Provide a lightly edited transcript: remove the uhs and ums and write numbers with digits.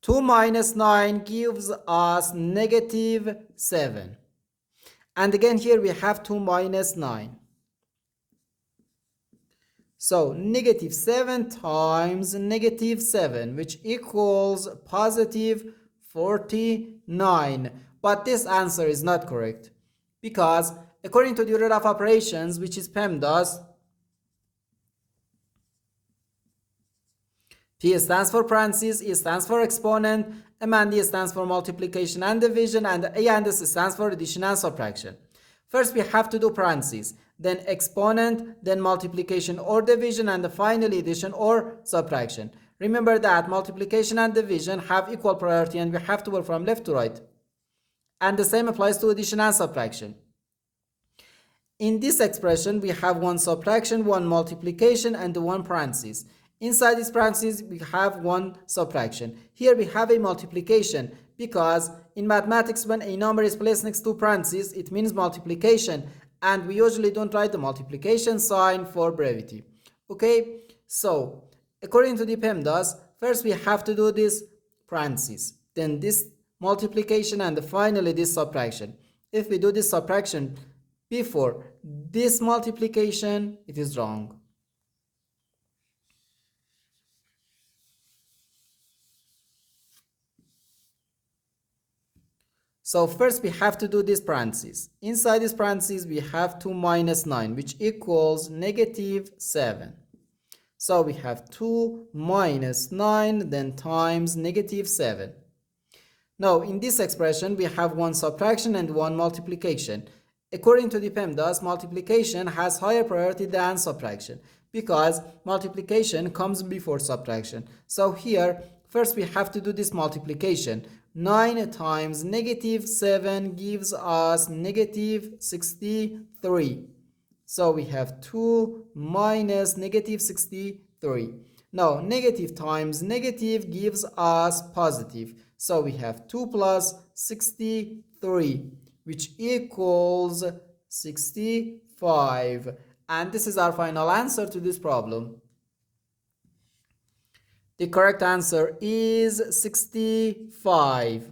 2 minus 9 gives us negative 7. And again here we have 2 minus 9. So negative 7 times negative 7, which equals positive 49. But this answer is not correct, because according to the order of operations, which is PEMDAS, P stands for parentheses, E stands for exponent, M and D stands for multiplication and division, and A and S stands for addition and subtraction. First we have to do parentheses, then exponent, then multiplication or division, and finally addition or subtraction. Remember that multiplication and division have equal priority and we have to work from left to right. And the same applies to addition and subtraction. In this expression we have one subtraction, one multiplication, and one parentheses. Inside this parentheses we have one subtraction. Here we have a multiplication, because in mathematics when a number is placed next to parentheses it means multiplication, and we usually don't write the multiplication sign for brevity. Okay, so according to the PEMDAS, first we have to do this parentheses, then this multiplication, and finally this subtraction. If we do this subtraction before this multiplication, it is wrong. So first we have to do this parentheses. Inside this parentheses we have 2 minus 9, which equals negative 7. So we have 2 minus 9, then times negative 7. Now in this expression we have one subtraction and one multiplication. According to the PEMDAS, multiplication has higher priority than subtraction, because multiplication comes before subtraction. So here first we have to do this multiplication. 9 times negative 7 gives us negative 63. So we have 2 minus negative 63. Now negative times negative gives us positive. So we have 2 plus 63, which equals 65. And this is our final answer to this problem. The correct answer is 65.